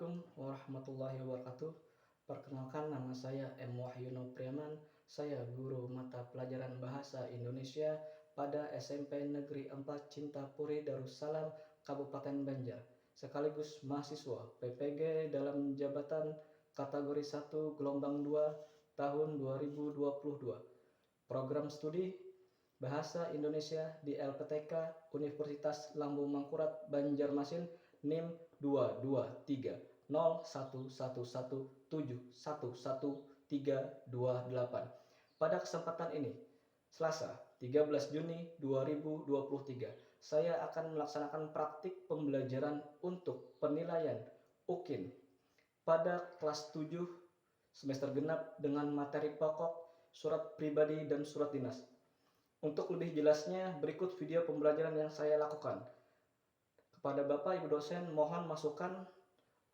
Assalamualaikum warahmatullahi wabarakatuh. Perkenalkan, nama saya M. Wahyuno Priaman. Saya guru mata pelajaran Bahasa Indonesia pada SMP Negeri 4 Cintapuri Darussalam, Kabupaten Banjar, sekaligus mahasiswa PPG dalam jabatan kategori 1 gelombang 2 tahun 2022. Program studi Bahasa Indonesia di LPTK Universitas Lambung Mangkurat Banjarmasin, NIM 22111171138. Pada kesempatan ini, Selasa 13 Juni 2023, saya akan melaksanakan praktik pembelajaran untuk penilaian UKIN pada kelas 7 semester genap dengan materi pokok surat pribadi dan surat dinas. Untuk lebih jelasnya, berikut video pembelajaran yang saya lakukan. Kepada Bapak Ibu dosen, mohon masukan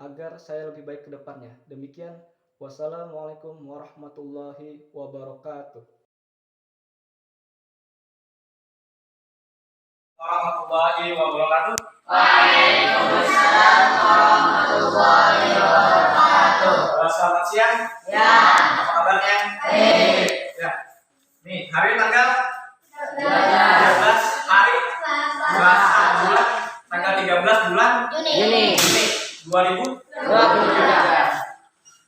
agar saya lebih baik ke depannya. Demikian, wassalamualaikum warahmatullahi wabarakatuh. Warahmatullahi wabarakatuh. Waalaikumsalam warahmatullahi wabarakatuh. Selamat siang. Ya. Apa kabarnya? Baik. Ya. Nih, hari tanggal 13 hari Selasa bulan tanggal 13 bulan Juni 2023.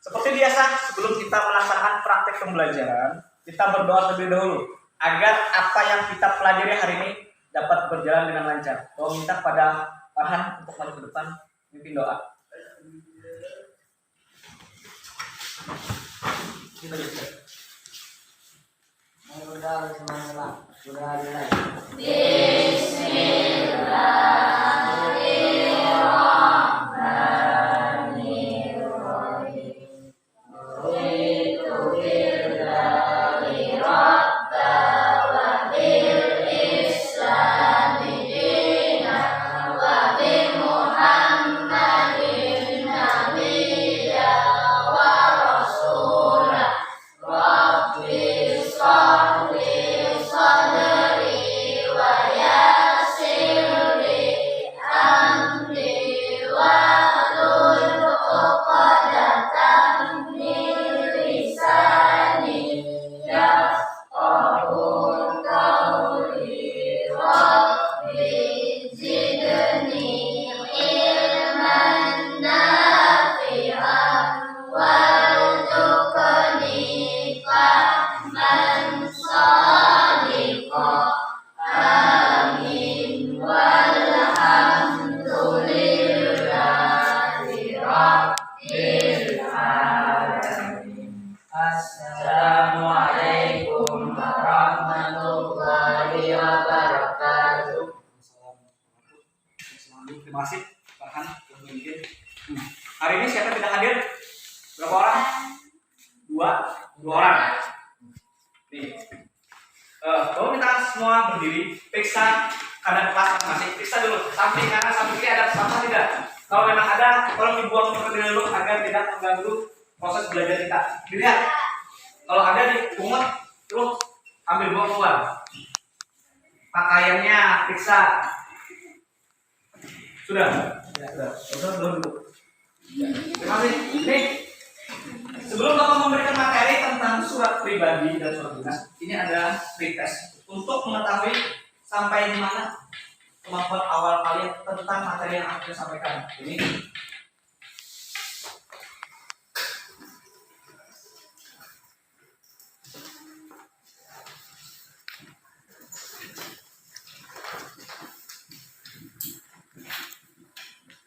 Seperti biasa, sebelum kita melaksanakan praktek pembelajaran, kita berdoa terlebih dahulu agar apa yang kita pelajari hari ini dapat berjalan dengan lancar. Doa minta kepada Farhan untuk maju ke depan, mimpin doa. Kita bisa. Assalamualaikum warahmatullahi wabarakatuh. Terima kasih Farhan yang memimpin. Hari ini siapa yang tidak hadir? Berapa orang? Dua orang. Nih, kalau kita semua berdiri, periksa keadaan kelas masing-masing. Periksa dulu, samping kanan, samping kiri ada sampah tidak? Kalau memang ada, tolong dibuang terlebih dahulu agar tidak mengganggu proses belajar kita. Dilihat, kalau ada dipungut, terus ambil buang keluar. Pakaiannya periksa. Sudah. Sudah dulu. Terima kasih. Nih, sebelum Bapak memberikan materi tentang surat pribadi dan surat dinas, ini ada pretest untuk mengetahui sampai di mana kemampuan awal kalian tentang materi yang akan saya sampaikan. Ini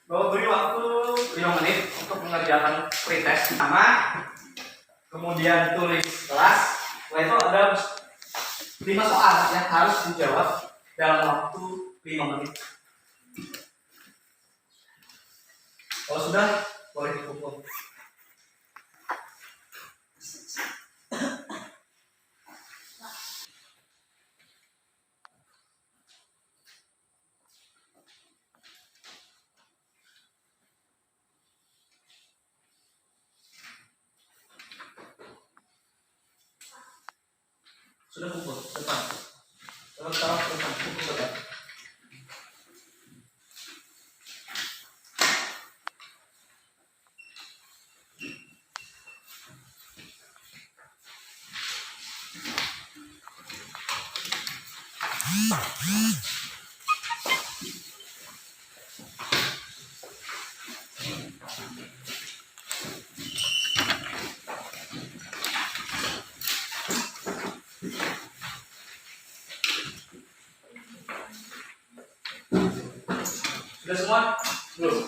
Bapak beri waktu 5 menit untuk mengerjakan pretest pertama, kemudian tulis kelas. Setelah itu ada 5 soal yang harus dijawab dalam waktu 5 menit. Kalau sudah, boleh dikumpul. Sudah kumpul, depan. Terus taruh depan, kumpul depan. Sudah semua? Belum.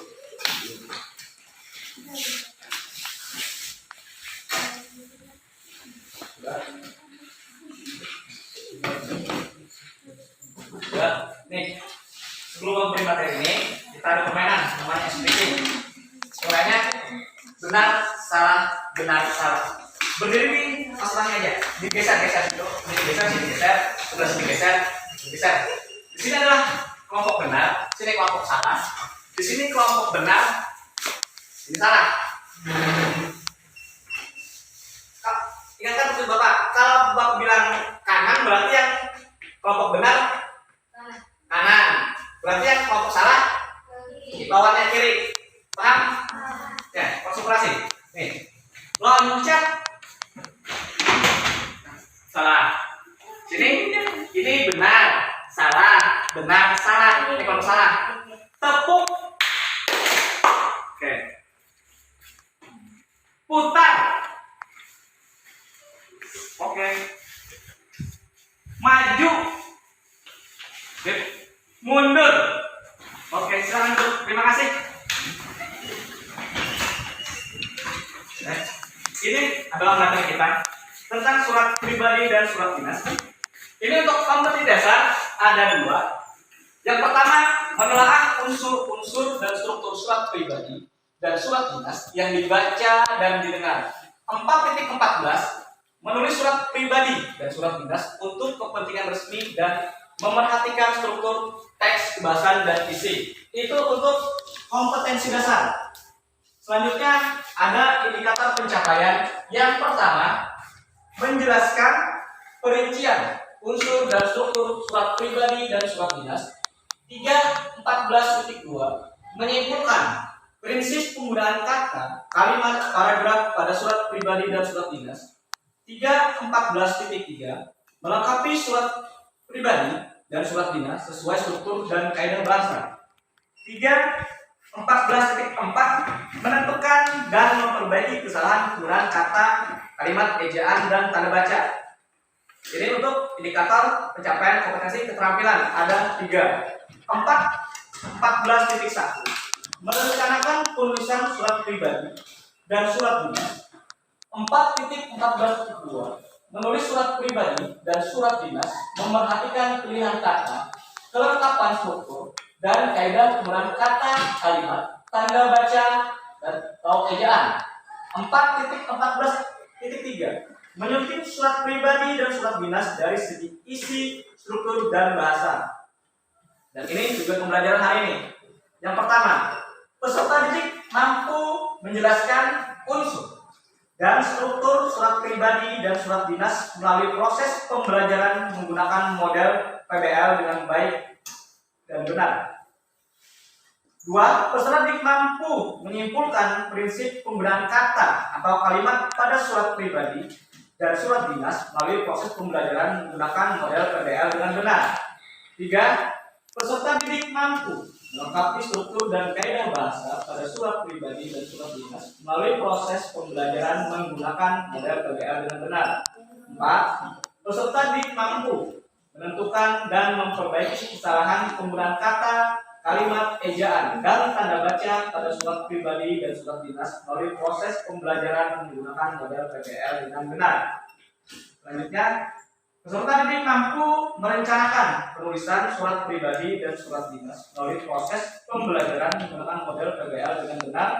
Sudah. Nih, sebelum memberi materi ini, kita ada permainan namanya SPT. Mulainya benar, salah. Berdiri di asalnya aja, digeser dulu, digeser, sebelah sini digeser. Di sini adalah kelompok benar, sini kelompok salah. Di sini kelompok benar, ini salah. Ingatkan betul Bapak, kalau Bapak bilang kanan berarti yang kelompok benar kanan, berarti yang kelompok salah lawannya kiri. Paham? Ya, konsentrasi. Nih, loncat. Salah. Sini, ini benar, salah. Ini kelompok salah. Tepuk. Oke. Putar. Oke. Maju. Oke. Mundur. Oke, silakan dulu. Terima kasih. Ini adalah materi kita tentang surat pribadi dan surat dinas. Ini untuk kompetisi dasar ada 2. Yang pertama, menelaah unsur-unsur dan struktur surat pribadi dan surat dinas yang dibaca dan didengar. 4.14 menulis surat pribadi dan surat dinas untuk kepentingan resmi dan memerhatikan struktur teks, kebahasan, dan isi. Itu untuk kompetensi dasar. Selanjutnya ada indikator pencapaian. Yang pertama, menjelaskan perincian unsur dan struktur surat pribadi dan surat dinas. 3.14.2 menyimpulkan prinsip penggunaan kata, kalimat, paragraf pada surat pribadi dan surat dinas. 3.14.3 melengkapi surat pribadi dan surat dinas sesuai struktur dan kaidah bahasa. 3.14.4 menentukan dan memperbaiki kesalahan penggunaan kata, kalimat, ejaan, dan tanda baca. Ini untuk indikator pencapaian kompetensi keterampilan ada 3. 14.1 merencanakan penulisan surat pribadi dan surat dinas. 4.14.2 menulis surat pribadi dan surat dinas, memerhatikan pilihan kata, kelengkapan struktur, dan kaidah penggunaan kata, kalimat, tanda baca, dan atau ejaan. 4.14.3 menyunting surat pribadi dan surat dinas dari segi isi, struktur, dan bahasa. Dan ini juga pembelajaran hari ini. Yang pertama, peserta didik mampu menjelaskan unsur dan struktur surat pribadi dan surat dinas melalui proses pembelajaran menggunakan model PBL dengan baik dan benar. 2. Peserta didik mampu menyimpulkan prinsip penggunaan kata atau kalimat pada surat pribadi dan surat dinas melalui proses pembelajaran menggunakan model PBL dengan benar. 3. Peserta didik mampu melengkapi struktur dan kaidah bahasa pada surat pribadi dan surat dinas melalui proses pembelajaran menggunakan model PBL dengan benar. 4. Peserta didik mampu menentukan dan memperbaiki kesalahan penggunaan kata, kalimat, ejaan, dan tanda baca pada surat pribadi dan surat dinas melalui proses pembelajaran menggunakan model PBL dengan benar. Selanjutnya, peserta didik mampu merencanakan penulisan surat pribadi dan surat dinas melalui proses pembelajaran menggunakan model PBL dengan benar.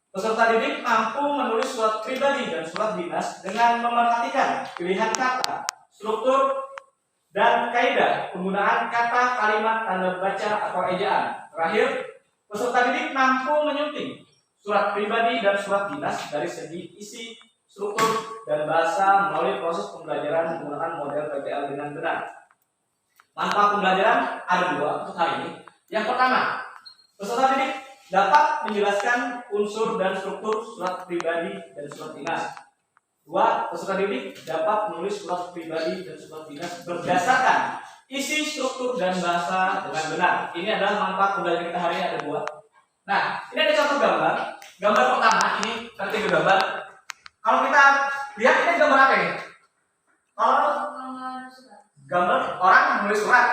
Peserta didik mampu menulis surat pribadi dan surat dinas dengan memerhatikan pilihan kata, struktur, dan kaidah penggunaan kata, kalimat, tanda baca, atau ejaan. Terakhir, peserta didik mampu menyunting surat pribadi dan surat dinas dari segi isi, struktur, dan bahasa melalui proses pembelajaran menggunakan model PBL dengan benar. Manfaat pembelajaran ada 2 untuk hari ini. Yang pertama, peserta didik dapat menjelaskan unsur dan struktur surat pribadi dan surat dinas. Dua, peserta didik dapat menulis surat pribadi dan surat dinas berdasarkan isi, struktur, dan bahasa dengan benar. Ini adalah manfaat pembelajaran kita hari ini ada dua. Nah, ini ada contoh gambar. Gambar pertama ini ketiga gambar. Kalau kita lihat ini gambar apa ini? Kalau gambar orang menulis surat.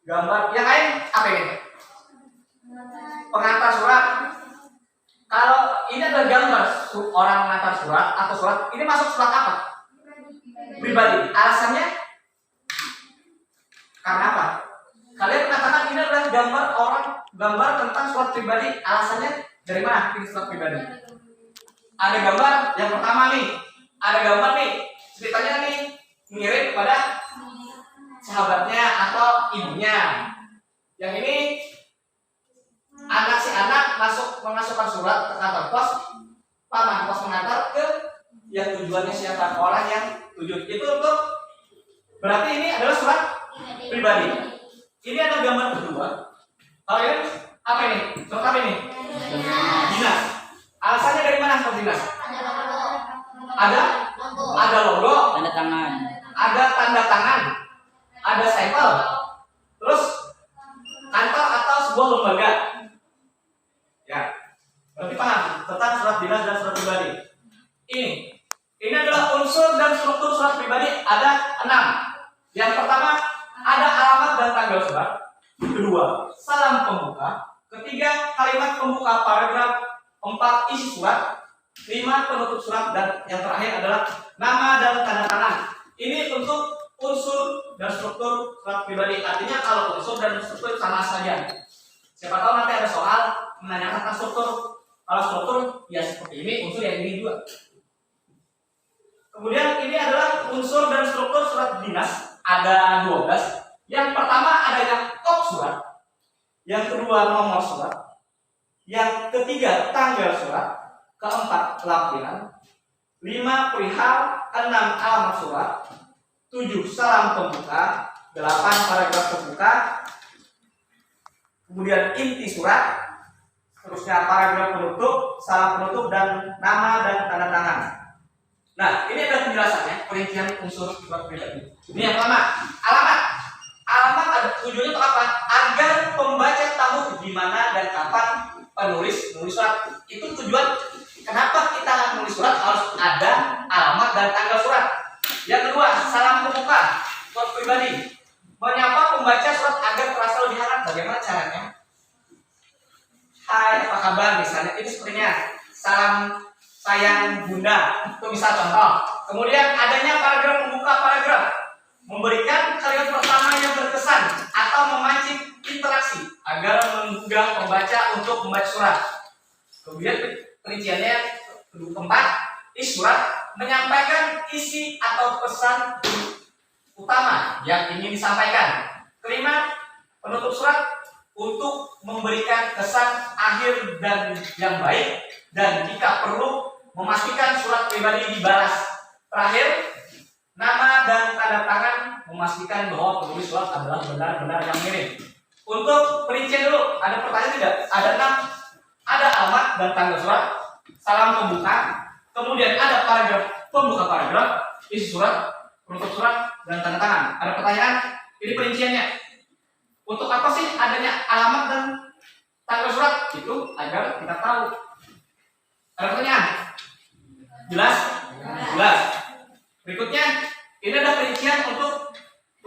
Gambar yang lain apa ini? Pengantar surat. Kalau ini adalah gambar orang mengantar surat atau surat, ini masuk surat apa? Pribadi. Alasannya? Karena apa? Kalian mengatakan ini adalah gambar orang, gambar tentang surat pribadi. Alasannya dari mana ini surat pribadi? Ada gambar yang pertama nih, ada gambar nih, ceritanya nih mengirim kepada sahabatnya atau ibunya. Yang ini si anak memasukkan surat ke kantor pos, paman pos mengantar ke yang tujuannya siapa, orang yang tujuan itu untuk berarti ini adalah surat pribadi. Ini ada gambar kedua. Kalau ini apa ini? Surat apa ini? Dinas. Alasannya dari mana surat dinas? Ada logo, Tanda tangan. ada tanda tangan, ada stempel, terus kantor atau sebuah lembaga. Ya, berarti paham tentang surat dinas dan surat pribadi. Ini adalah unsur dan struktur surat pribadi ada 6. Yang pertama ada alamat dan tanggal surat. Kedua, salam pembuka. Ketiga, kalimat pembuka paragraf. 4, isi surat. 5, penutup surat. Dan yang terakhir adalah nama dan tanda tangan. Ini untuk unsur dan struktur surat pribadi. Artinya kalau unsur dan struktur sama saja. Siapa tahu nanti ada soal menanyakan tentang struktur. Kalau struktur ya seperti ini, unsur yang ini juga. Kemudian ini adalah unsur dan struktur surat dinas. Ada 12. Yang pertama adanya kop surat. Yang kedua nomor surat. Yang ketiga tanggal surat. Keempat lampiran. 5 perihal. 6 alamat surat. 7 salam pembuka. 8 paragraf pembuka. Kemudian inti surat. Terusnya paragraf penutup, salam penutup, dan nama dan tanda tangan. Nah, ini adalah penjelasannya, perincian unsur surat pribadi. Ini yang pertama, alamat. Alamat ada tujuannya untuk apa? Agar pembaca tahu di mana dan kapan penulis surat. Itu tujuan. Kenapa kita menulis surat harus ada alamat dan tanggal surat. Yang kedua, salam pembuka surat pribadi. Menyapa pembaca surat agar terasa lebih hangat. Bagaimana caranya? Hai, apa kabar? Misalnya itu sepertinya salam sayang bunda, itu bisa contoh. Kemudian adanya paragraf pembuka paragraf, memberikan kalimat pertama yang berkesan atau memancing interaksi agar menggugah pembaca untuk membaca surat. Kemudian perinciannya keempat, isi surat menyampaikan isi atau pesan utama yang ingin disampaikan. Kelima, penutup surat untuk memberikan kesan akhir dan yang baik, dan jika perlu memastikan surat pribadi dibalas. Terakhir, nama dan tanda tangan memastikan bahwa penulis surat adalah benar-benar yang mirip. Untuk perincian dulu, ada pertanyaan tidak? Ada 6. Ada alamat dan tanggal surat, salam pembuka, kemudian ada paragraf pembuka paragraf, isi surat, penutup surat, dan tanda tangan. Ada pertanyaan? Ini perinciannya. Untuk apa sih adanya alamat dan tanggal surat? Itu agar kita tahu. Ada pertanyaan? Jelas? Jelas. Berikutnya, ini ada perincian untuk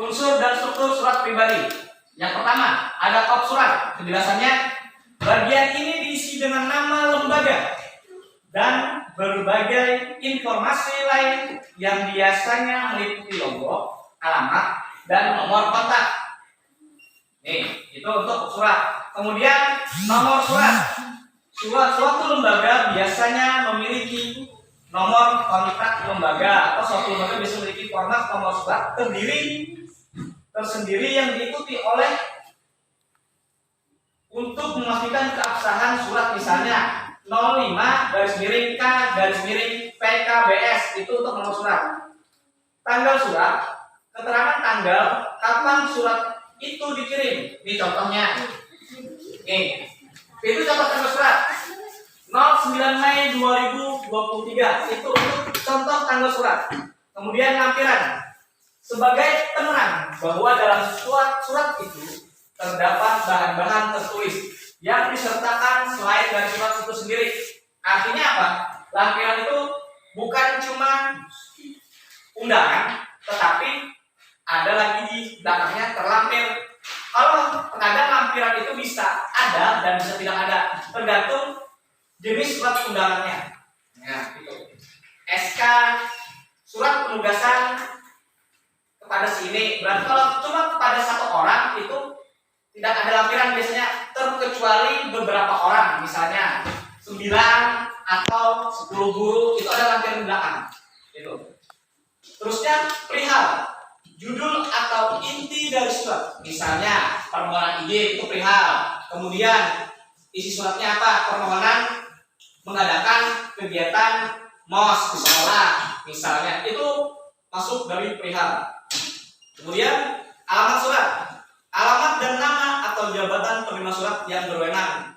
unsur dan struktur surat pribadi. Yang pertama, ada kop surat. Penjelasannya, bagian ini diisi dengan nama lembaga dan berbagai informasi lain yang biasanya meliputi logo, alamat, dan nomor kontak. Nih, itu untuk surat. Kemudian nomor surat. Suatu lembaga biasanya memiliki nomor kontak lembaga, atau suatu lembaga bisa memiliki format nomor surat tersendiri yang diikuti oleh untuk memastikan keabsahan surat, misalnya 05-K-PKBS itu untuk nomor surat. Tanggal surat, keterangan tanggal kapan surat itu dikirim. Ini contohnya. Nih, itu contoh tanggal surat. 09 Mei 2023. Itu untuk contoh tanggal surat. Kemudian lampiran sebagai penerang bahwa dalam surat itu terdapat bahan-bahan tertulis yang disertakan selain dari surat itu sendiri. Artinya apa? Lampiran itu bukan cuma undangan, tetapi ada lagi di belakangnya terlampir. Kalau terkadang lampiran itu bisa ada dan bisa tidak ada, tergantung jenis surat undangannya. Nah, itu. SK surat penugasan kepada sini. Berarti kalau cuma kepada satu orang itu tidak ada lampiran biasanya, terkecuali beberapa orang, misalnya 9 atau 10 guru itu ada lampiran di belakang. Itu. Terusnya perihal judul atau inti dari surat. Misalnya permohonan izin itu perihal. Kemudian isi suratnya apa? Permohonan mengadakan kegiatan MOS di sekolah, misalnya itu masuk dari perihal. Kemudian alamat surat, alamat dan nama atau jabatan penerima surat yang berwenang.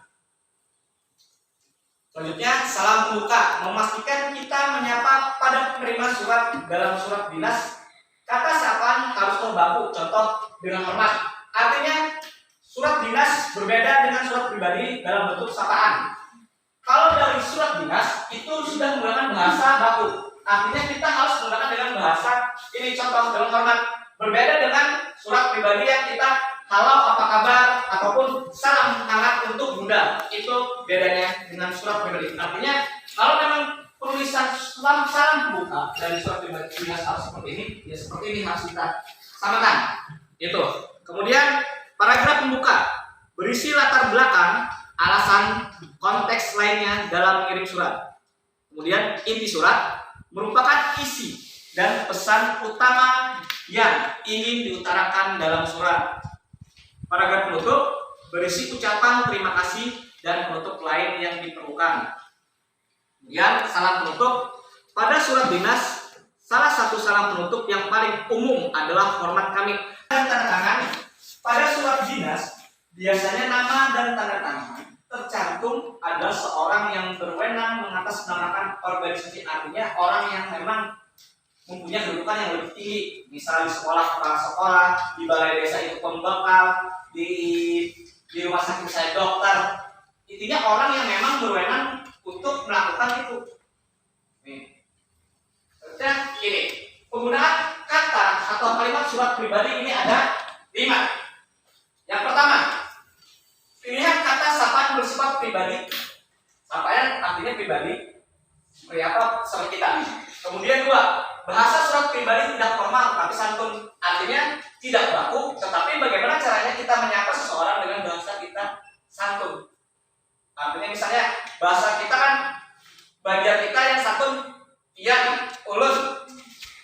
Selanjutnya salam pembuka, memastikan kita menyapa pada penerima surat dalam surat dinas. Kata sapaan harus terbaku, contoh dengan hormat. Artinya surat dinas berbeda dengan surat pribadi dalam bentuk sapaan. Kalau dari surat dinas itu sudah menggunakan bahasa baku, artinya kita harus menggunakan dengan bahasa ini, contoh dengan hormat. Berbeda dengan surat pribadi yang kita halo apa kabar ataupun salam hangat untuk bunda, itu bedanya dengan surat pribadi. Artinya kalau memang penulisan salam buka dari surat pribadi dinas harus seperti ini, ya seperti ini harus kita samakan. Itu. Kemudian paragraf pembuka berisi latar belakang, alasan, konteks lainnya dalam mengirim surat. Kemudian inti surat merupakan isi dan pesan utama yang ingin diutarakan dalam surat. Paragraf penutup berisi ucapan terima kasih dan penutup lain yang diperlukan. Kemudian salam penutup pada surat dinas, salah satu salam penutup yang paling umum adalah hormat kami. Dan tanda tangan pada surat dinas biasanya nama dan tanda tangan tercantum adalah seorang yang berwenang mengatasnamakan organisasi, artinya orang yang memang mempunyai kedudukan yang lebih tinggi, misalnya di sekolah kepala sekolah, di balai desa itu pembekal, di rumah sakit saya dokter. Intinya orang yang memang berwenang untuk melakukan itu. Nih, ini penggunaan kata atau kalimat surat pribadi ini ada 5. Yang pertama, pilihan kata sapaan bersifat pribadi. Sapaan artinya pribadi, seperti apa? Seperti kita. Kemudian 2, bahasa surat pribadi tidak formal tapi santun, artinya tidak baku, tetapi bagaimana caranya kita menyapa seseorang dengan bahasa kita santun. Artinya misalnya bahasa kita kan bagian kita yang santun, iyan, ulun,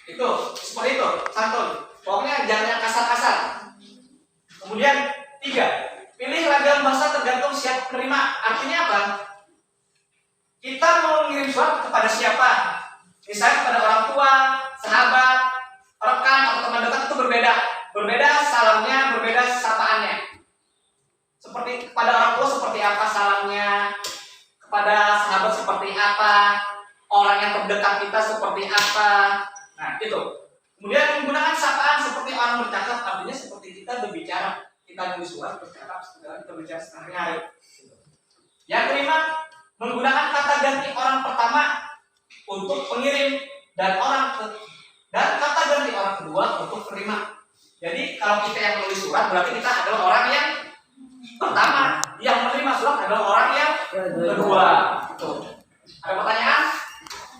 itu seperti itu santun. Pokoknya jangan yang kasar-kasar. Kemudian 3, pilih ragam bahasa tergantung siap menerima. Artinya apa? Kita mau mengirim surat kepada siapa? Misalnya kepada orang tua, sahabat, rekan atau teman dekat itu berbeda. Berbeda salamnya, berbeda sapaannya. Seperti kepada orang tua seperti apa salamnya, kepada sahabat seperti apa, orang yang terdekat kita seperti apa. Nah, itu. Kemudian menggunakan sapaan seperti orang bercakap, artinya seperti kita berbicara. Kita nulis surat bercakap, kita berbicara sehari-hari. Yang kelima, menggunakan kata ganti orang pertama untuk pengirim dan kata ganti orang kedua untuk penerima. Jadi kalau kita yang menulis surat berarti kita adalah orang yang pertama, yang menerima surat adalah orang yang kedua. Tuh. Ada pertanyaan?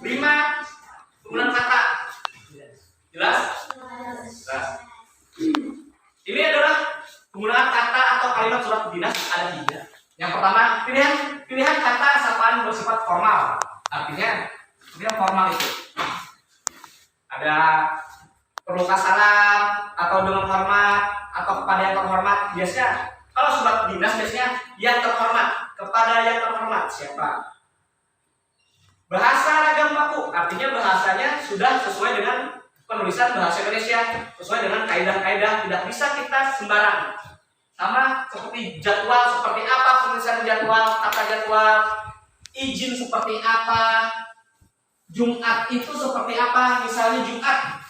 5, penggunaan kata. Jelas? Jelas. Ini adalah penggunaan kata atau kalimat surat dinas ada 3. Yang pertama, pilihan kata sapaan bersifat formal. Artinya formal itu ada perlu salam atau dengan hormat atau kepada yang terhormat. Biasanya kalau surat dinas biasanya yang terhormat, kepada yang terhormat siapa. Bahasa ragam baku, artinya bahasanya sudah sesuai dengan penulisan bahasa Indonesia, sesuai dengan kaidah-kaidah, tidak bisa kita sembarang. Sama seperti jadwal, seperti apa penulisan jadwal, tata jadwal, izin seperti apa, Jumat itu seperti apa. Misalnya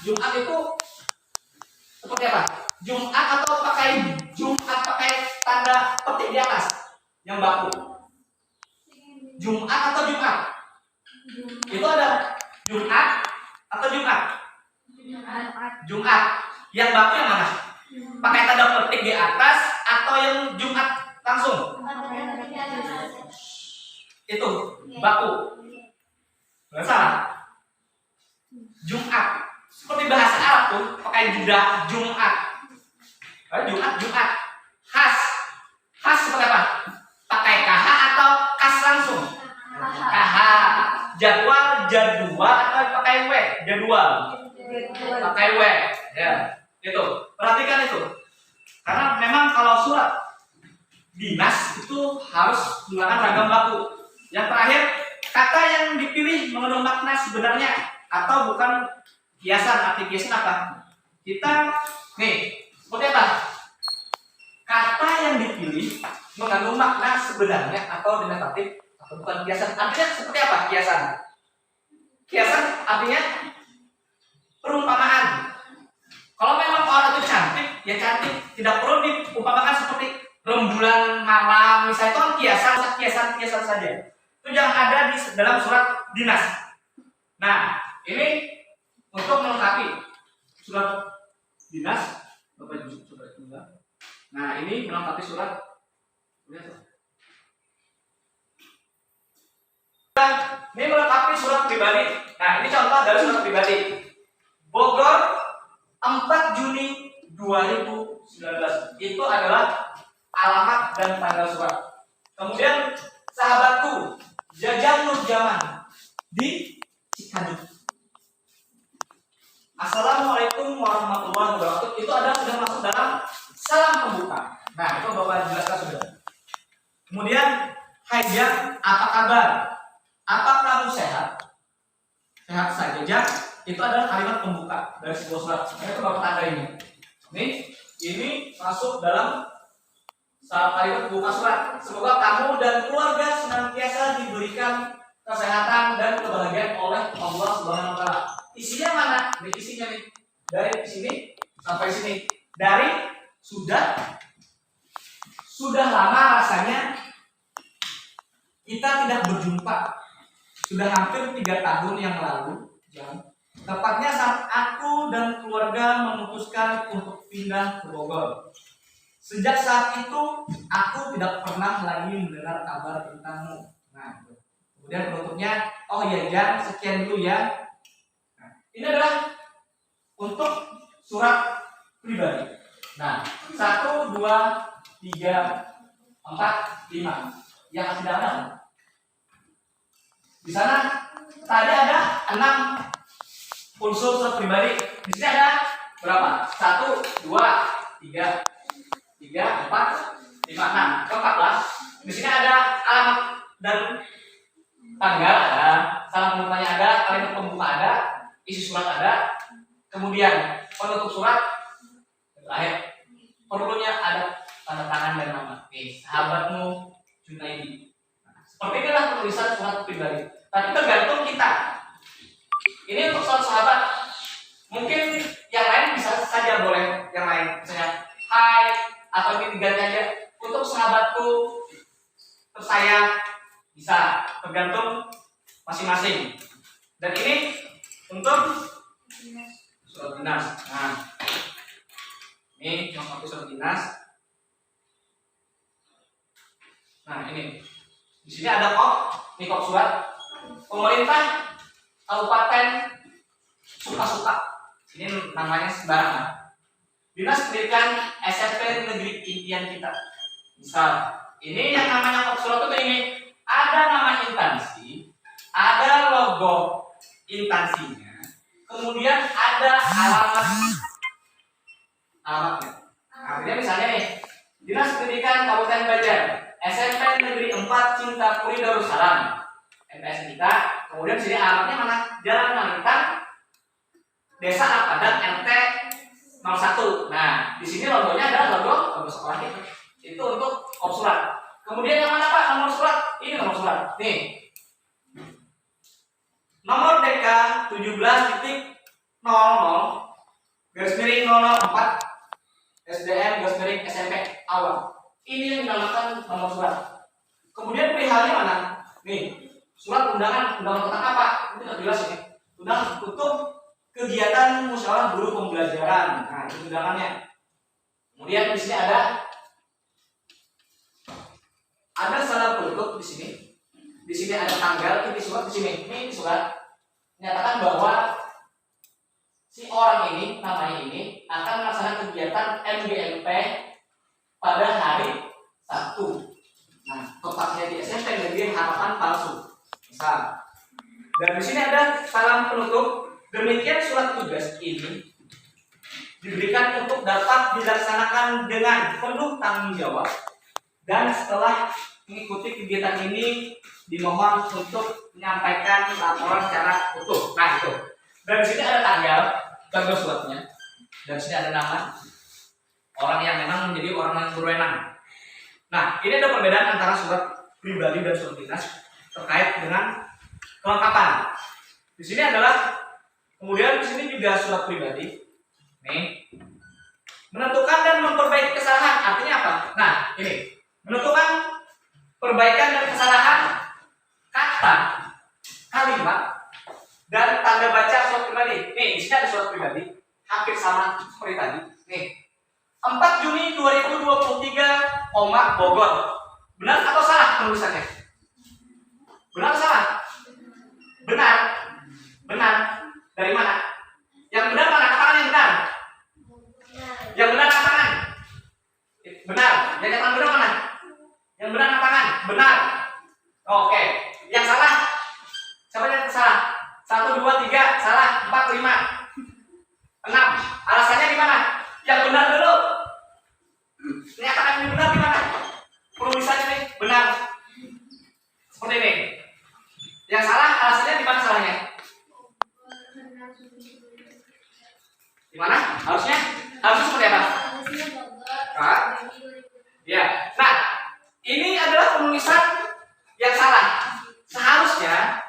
Jumat itu seperti apa? Jumat atau pakai Jumat pakai tanda petik di atas yang baku. Jumat atau Jumat? Itu ada Jumat atau Jumat? Jumat. Yang baku yang mana? Pakai tanda petik di atas atau yang Jumat langsung? Itu baku. Nggak salah. Jumat. Seperti bahasa Arab tuh pakai judah Jumat. Jumat. Khas seperti apa? Pakai KH atau kas langsung? KH. Jadwal atau pakai W? Jadwal. Pakai W. Ya, itu. Perhatikan itu. Karena memang kalau surat dinas itu harus menggunakan ragam baku. Yang terakhir, kata yang dipilih mengandung makna sebenarnya atau bukan kiasan. Arti kiasan apa? Kita seperti apa? Kata yang dipilih mengandung makna sebenarnya atau denotatif atau bukan kiasan. Artinya seperti apa kiasan? Kiasan artinya perumpamaan. Kalau memang orang itu cantik, ya cantik. Tidak perlu diumpamakan seperti rembulan malam. Misalnya itu kan kiasan saja. Itu yang ada di dalam surat dinas. Nah, ini untuk melengkapi surat dinas. Bapak coba juga. Nah, ini melengkapi surat. Ini melengkapi surat pribadi. Nah, ini contoh dari surat pribadi. Bogor 4 Juni 2019. Itu adalah alamat dan tanggal surat. Kemudian sahabatku Jajang Nurjaman di Cikanjur. Assalamualaikum warahmatullahi wabarakatuh. Itu adalah sudah masuk dalam salam pembuka. Nah, itu Bapak jelaskan sudah. Kemudian hai Jang, apa kabar? Apa kamu sehat? Sehat saja Jang. Itu adalah kalimat pembuka dari sebuah surat. Nah, itu Bapak tanda ini. Ini masuk dalam kalimat pembuka surat. Semoga kamu dan keluarga senantiasa diberikan kesehatan dan kebahagiaan oleh Allah Subhanahu wa taala. Isinya mana? Ini isinya nih. Dari sini sampai sini. Dari sudah lama rasanya kita tidak berjumpa. Sudah hampir 3 tahun yang lalu, tepatnya saat aku dan keluarga memutuskan untuk pindah ke Bogor. Sejak saat itu, aku tidak pernah lagi mendengar kabar tentangmu. Nah, kemudian penutupnya, oh ya Jan, sekian dulu ya. Nah, ini adalah untuk surat pribadi. Nah, 1, 2, 3, 4, 5. Yang tidak ada. Di sana tadi ada 6 unsur surat pribadi. Di sini ada berapa? 1, 2, 3, 4, 5, 6. Ke-14. Di sini ada alamat dan tanggal ada, salam pembukanya ada, kalimat pembuka ada, isi surat ada, kemudian penutup surat terakhir. Perlunya ada tanda tangan dan nama. Sahabatmu Junaidi. Seperti inilah penulisan surat pribadi. Tapi tergantung kita. Ini untuk sahabat. Mungkin yang lain bisa saja boleh yang lain. Misalnya hai atau ini diganti aja. Untuk sahabatku tersayang bisa, tergantung masing-masing. Dan ini untuk surat dinas. Nah, ini yang pakai surat dinas. Nah, ini di sini ada ini surat pemerintah Kabupaten Suka-Suka. Ini namanya sembarangan. Dinas Pendidikan SMP Negeri Impian Kita. Misal, ini yang namanya surat itu ini ada nama instansi, ada logo instansinya, kemudian ada alamatnya. Artinya misalnya nih, Dinas Pendidikan Kabupaten Banjar, SMP Negeri 4 Cinta Puri Darussalam, MPS kita. Kemudian sini alamatnya mana? Jalan Malitan, Desa Apadang, RT 01. Nah, di sini logonya adalah logo sekolah kita. Itu untuk surat. Kemudian yang mana Pak? Nomor surat. Ini nomor surat. Nih, nomor DK 17.00 garis miring 004 SDM garis miring SMP awal. Ini yang dinamakan nomor surat. Kemudian perihalnya mana? Nih, surat undangan tentang apa? Itu tidak jelas ini. Undangan untuk kegiatan musyawarah guru pembelajaran. Nah, itu undangannya. Kemudian di sini ada salah penutup di sini. Di sini ada tanggal, ini surat di sini. Ini surat menyatakan bahwa si orang ini, namanya ini akan melaksanakan kegiatan MGMP pada hari Sabtu. Nah, tepatnya di SMP Negeri Harapan Palsu. Misal. Dan di sini ada salam penutup. Demikian surat tugas ini diberikan untuk dapat dilaksanakan dengan penuh tanggung jawab, dan setelah mengikuti kegiatan ini dimohon untuk menyampaikan laporan secara utuh. Nah, itu. Dan di sini ada tanggal suratnya. Dan di sini ada nama orang yang memang menjadi orang yang berwenang. Nah, ini ada perbedaan antara surat pribadi dan surat dinas terkait dengan kelengkapan. Di sini adalah, kemudian di sini juga surat pribadi. Nih, menentukan dan memperbaiki kesalahan. Artinya apa? Nah, ini menentukan perbaikan dan kesalahan kata, kalimat, dan tanda baca surat pribadi. Nih, di sini ada surat pribadi, hampir sama seperti tadi. Nih, 4 Juni 2023, Bogor. Benar atau salah penulisannya? Benar atau salah? Benar. Benar. Dari mana? Yang benar mana? Katakan yang benar. Yang benar katakan. Benar. Yang katakan benar mana? Yang benar katakan. Benar. Oke. Yang salah? Siapa yang salah? 1, 2, 3. Salah. 4, 5. 6. Alasannya di mana? Yang benar dulu. Nyatakan yang benar di mana? Penulisannya nih benar. Seperti ini. Yang salah alasannya di mana salahnya? Di mana? Harusnya seperti apa? Nah, ya. Nah, ini adalah penulisan yang salah. Seharusnya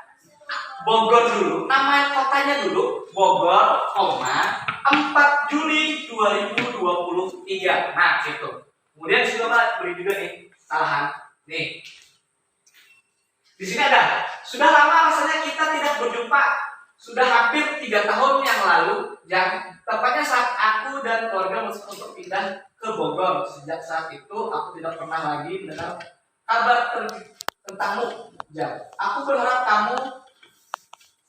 Bogor dulu, nama kotanya dulu Bogor, 4 Juli 2023. Nah, gitu. Kemudian di sini beri juga nih kesalahan. Nih. Di sini ada. Sudah lama rasanya kita tidak berjumpa. Sudah hampir 3 tahun yang lalu, yang tepatnya saat aku dan keluarga untuk pindah ke Bogor. Sejak saat itu aku tidak pernah lagi mendengar kabar tentangmu. Ya, aku berharap kamu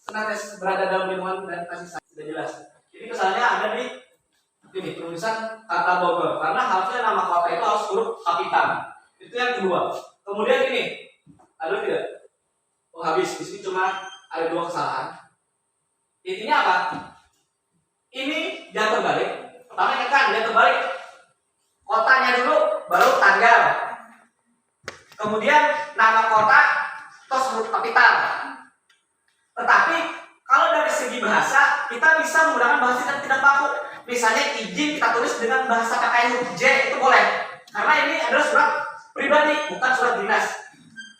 senantiasa berada dalam lingkungan dan kasih sayang. Sudah jelas. Ini kesalahannya ada di ini penulisan kata Bogor, karena harusnya nama kota itu harus huruf kapital. Itu yang kedua. Kemudian ini ada tidak? Oh, habis. Di sini cuma ada 2 kesalahan. Intinya apa? Ini jangan terbalik. Pertama ini kan jangan terbalik. Kotanya dulu, baru tanggal. Kemudian nama kota, terus huruf kapital. Tetapi kalau dari segi bahasa, kita bisa menggunakan bahasa yang tidak baku. Misalnya izin kita tulis dengan bahasa pakai huruf J, itu boleh. Karena ini adalah surat pribadi, bukan surat dinas.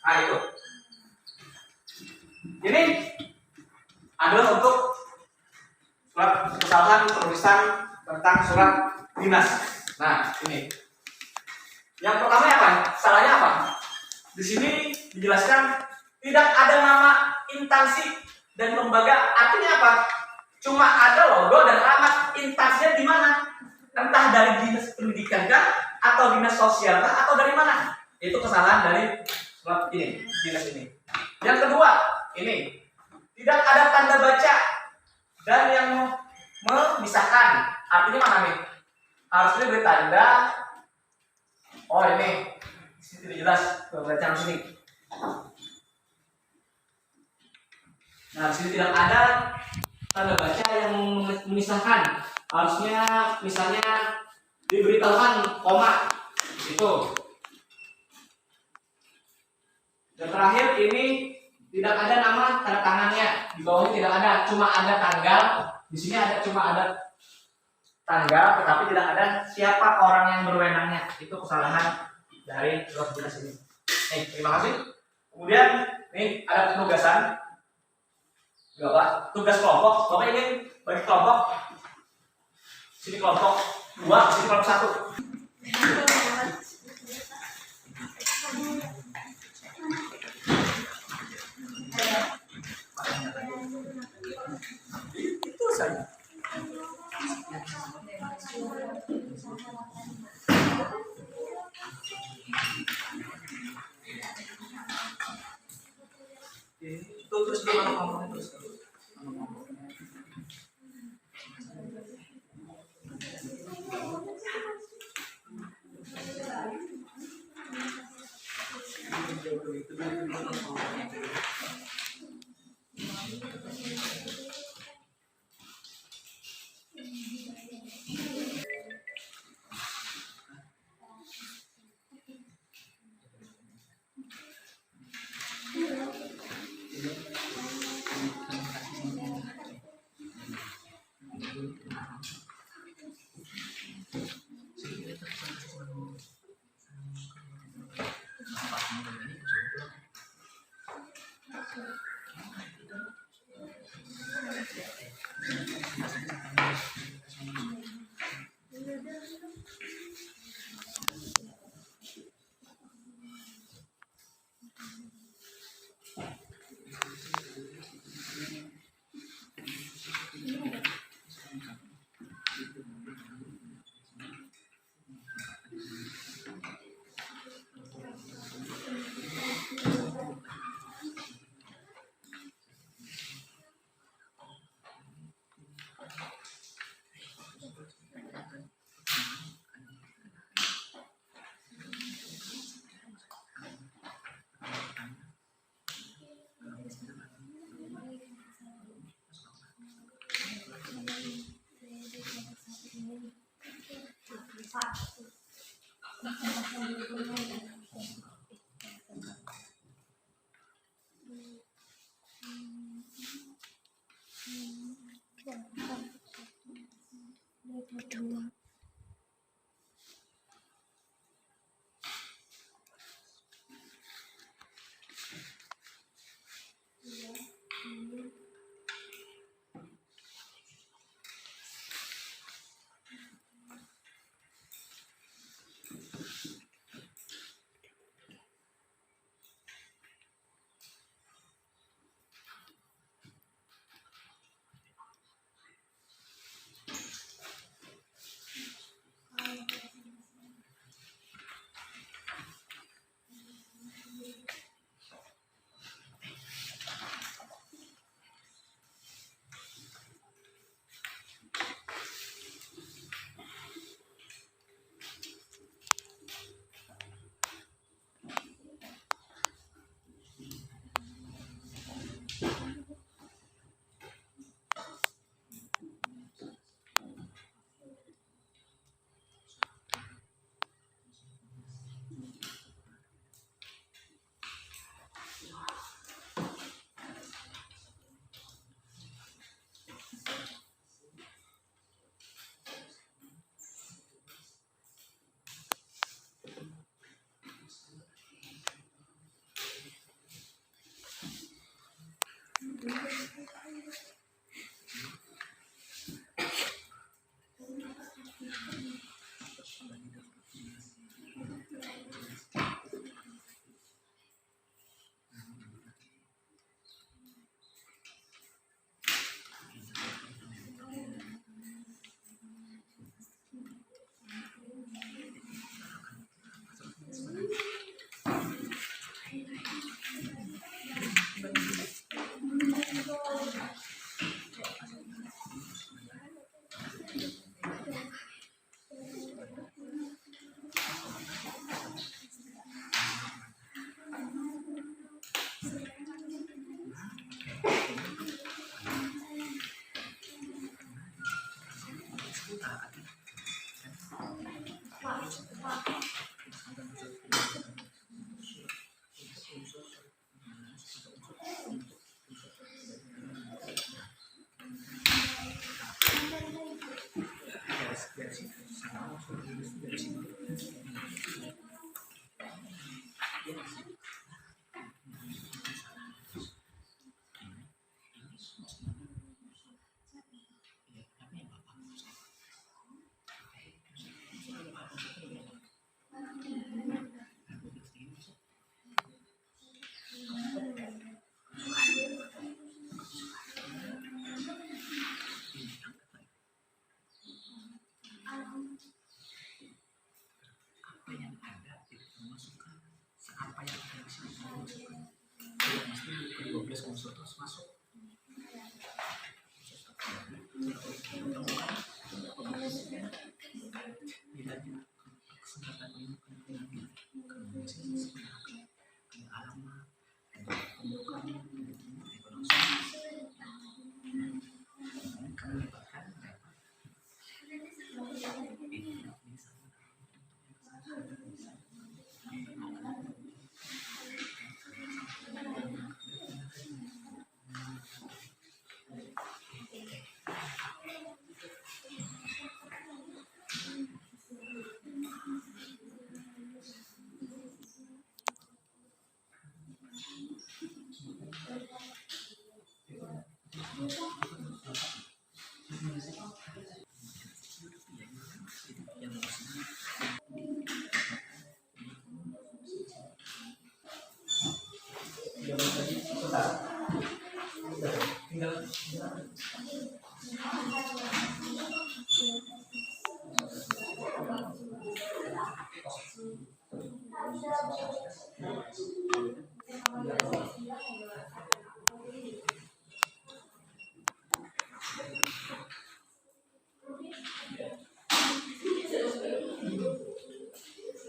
Nah, itu. Ini adalah untuk surat kesalahan penulisan tentang surat dinas. Nah, ini. Yang pertama apa? Salahnya apa? Di sini dijelaskan tidak ada nama instansi dan lembaga. Artinya apa? Cuma ada logo dan alamat. Instansinya di mana? Entah dari dinas pendidikan kah, atau dinas sosial kah, atau dari mana? Itu kesalahan dari surat ini, dinas ini. Yang kedua, ini tidak ada tanda baca dan yang memisahkan. Artinya mana nih? Harusnya beri tanda. Oh, ini tidak jelas bacaan sini. Nah, di sini tidak ada tanda baca yang memisahkan. Harusnya misalnya diberitahukan koma itu. Dan terakhir ini tidak ada nama tanda tangannya. Di bawahnya tidak ada, cuma ada tanggal. Di sini cuma ada tanggal, tetapi tidak ada siapa orang yang berwenangnya. Itu kesalahan dari surat dinas ini. Nih, terima kasih. Kemudian nih ada penugasan. Bapak, tugas kelompok, Bapak ingin bagi kelompok. Sini kelompok 2, sini kelompok 1. Itu saja. Itu terus gimana kelompoknya terus?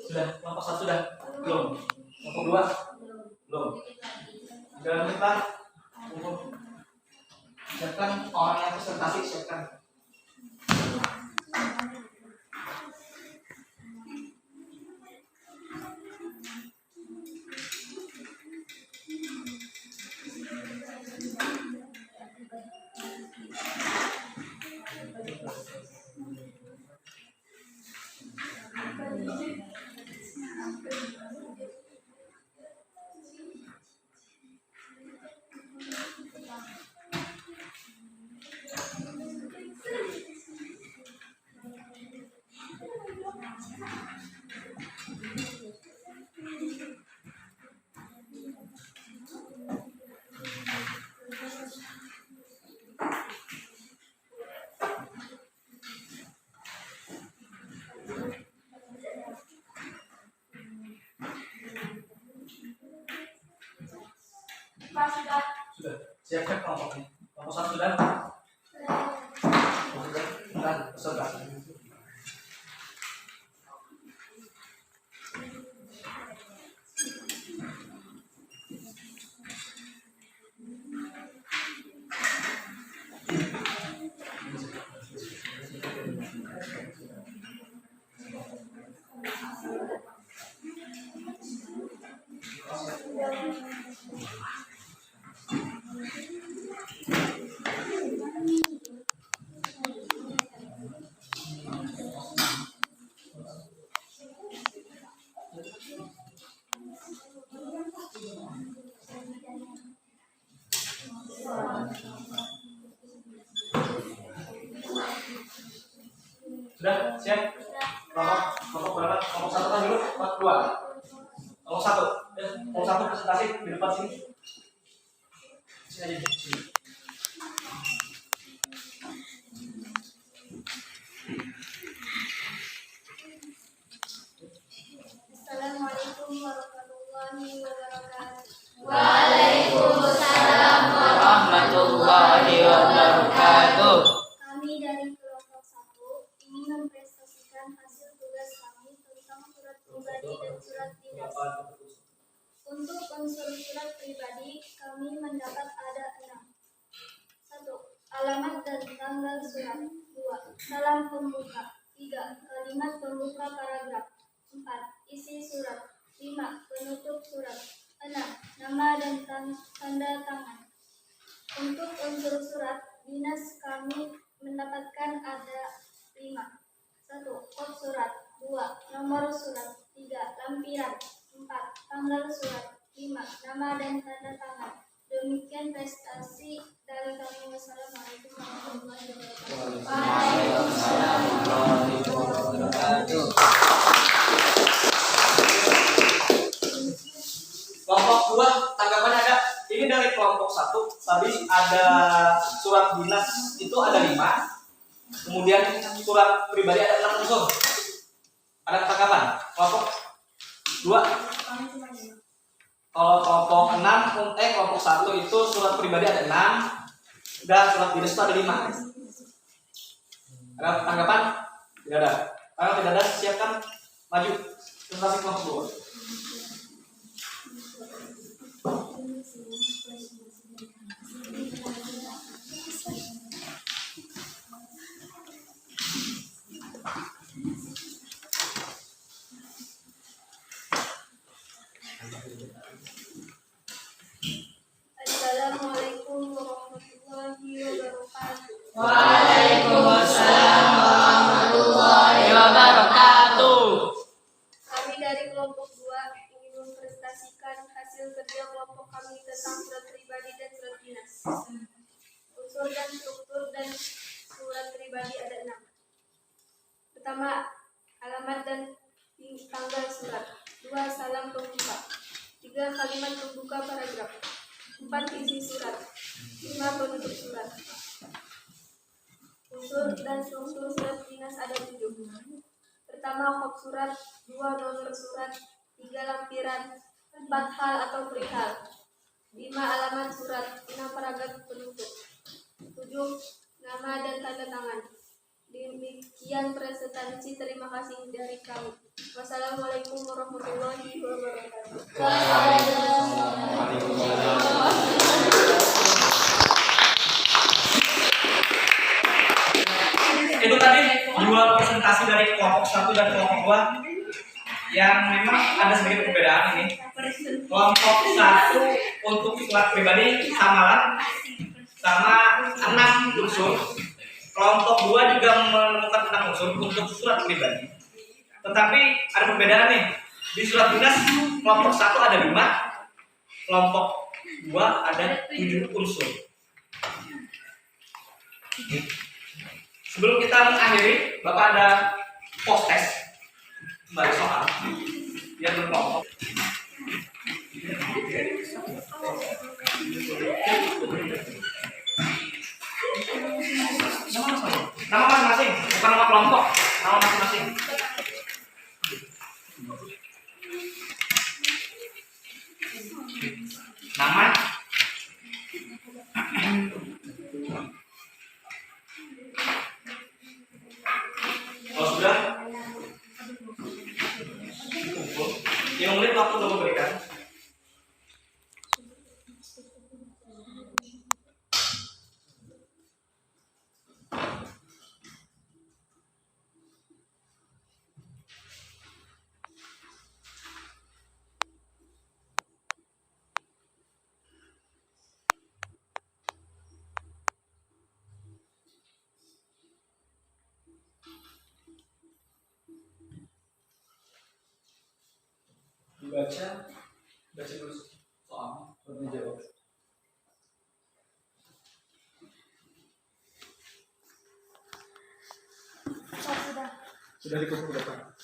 Sudah, kelompok 1 sudah? Belum. Kelompok 2? Belum. 3 menit lah. Siapkan orang yang presentasi, siapkan. Sudah. Siapkan kelompoknya. Kelompok 1 sudah? Sudah. Sudah. Sudah siap? Kelompok berapa? Kelompok 1 kan dulu? Kelompok 2. Kelompok 1. Kelompok 1 presentasi di depan sini. Sini aja. Sini. Assalamualaikum warahmatullahi wabarakatuh. Waalaikumsalam warahmatullahi wabarakatuh. Kami dari kelompok 1 ingin mempresentasikan hasil tugas kami tentang surat pribadi dan surat dinas. Untuk unsur surat pribadi kami mendapat ada 6. 1. Alamat dan tanggal surat. 2. Salam pembuka. 3. Kalimat pembuka paragraf. 4. Isi surat. 5. Penutup surat. 6. Nama dan tanda tangan. Untuk unsur surat dinas kami mendapatkan ada 5. 1. Kod surat. 2. Nomor surat. 3. Lampiran. 4. Tanggal surat. 5. Nama dan tanda tangan. Demikian prestasi dari kami. Wassalamualaikum warahmatullahi wabarakatuh. Waalaikumsalam warahmatullahi wabarakatuh. Kelompok 2 tanggapannya ada. Ini dari kelompok 1 tadi ada surat dinas itu ada 5. Kemudian surat pribadi ada 6 unsur. Ada tanggapan? Kelompok 2 Kalau kelompok 6, kelompok 1 itu surat pribadi ada 6, dan surat dinas itu ada 5. Ada tanggapan? Tidak ada. Kalau tidak ada, siapkan maju presentasi kelompok 2. Assalamualaikum warahmatullahi wabarakatuh. Waalaikumsalam warahmatullahi wabarakatuh. Kami dari kelompok 2 ingin mempresentasikan hasil kerja kelompok kami tentang surat pribadi dan surat dinas. Unsur dan struktur dan surat pribadi ada 6. Pertama, alamat dan tanggal surat. 2. Salam pembuka. 3. Kalimat pembuka paragraf. 4. Isi surat. 5. Penutup surat. Unsur dan struktur surat dinas ada 7. Pertama, kop surat. 2. Nomor surat. 3. Lampiran. 4. Hal atau perihal. 5. Alamat surat. 6. Paragraf penutup. 7. Nama dan tanda tangan. Demikian presentasi, terima kasih dari kami. Wassalamualaikum warahmatullahi wabarakatuh. Itu tadi 2 presentasi dari kelompok 1 dan kelompok 2 yang memang ada sedikit perbedaan ini. Kelompok 1 untuk surat pribadi sama 6 unsur. Kelompok 2 juga menemukan 6 unsur untuk surat pribadi. Tetapi ada perbedaan nih. Di surat dinas kelompok 1 ada 5, kelompok 2 ada 7 unsur. Sebelum kita mengakhiri, Bapak ada post test kembali soal yang berkelompok. Nama masing-masing, bukan nama kelompok, nama masing-masing. Nama, kalau sudah, dikumpul. 5 menit waktu untuk memberikan. Baca dulu soalnya baru dijawab. Sudah dikumpul Bapak.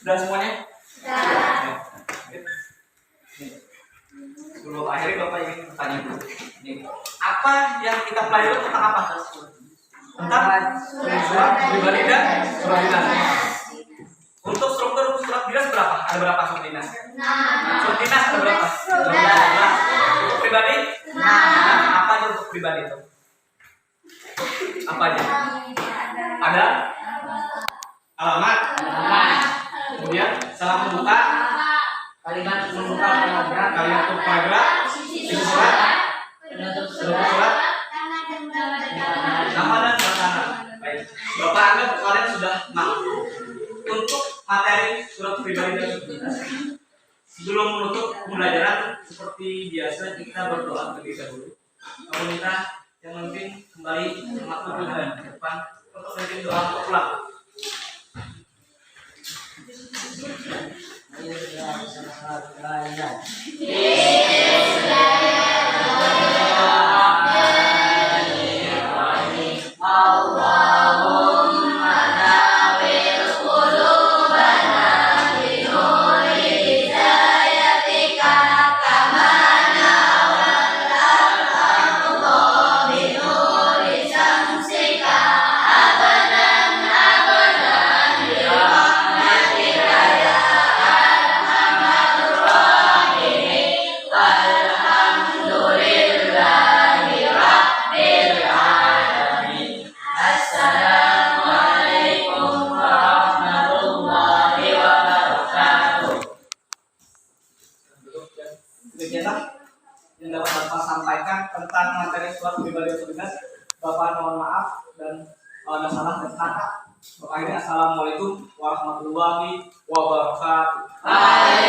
Sudah semuanya? Sudah. Sebelum akhirnya Bapak ingin bertanya dulu. Apa yang kita pelajari tentang apa? Tentang surat pribadi dan surat dinas. Untuk struktur surat dinas berapa? Ada berapa surat dinas? Surat dinas ada berapa? 12. Untuk pribadi? Apa aja untuk pribadi itu? Apa aja? Ada alamat, Kalimat pembuka paragraf. Kalimat paragraf. Isi surat. Penutup Penutup surat. surat. Nama dan Nama dan baik. Bapak anggap kalian sudah mampu untuk materi surat pribadi dan identitas. Sebelum menutup pembelajaran seperti biasa kita berdoa terlebih dahulu. Aku minta yang memimpin kembali mengatur dengan ke depan untuk memimpin doa untuk pulang. Allahumma nawwir qulubana binuri hidayatika kama nawwal al-ardha binuri syamsika abadan bi rahmatika ya arhamar rahimin walhamdulillahi rabbil alamin. Assalamualaikum warahmatullahi wabarakatuh. Demikianlah yang dapat Bapak sampaikan tentang materi surat pribadi dan identitas. Bapak mohon maaf dan ada salah dan kata. Bapak ini assalamualaikum warahmatullahi wabarakatuh. Waalaikumsalam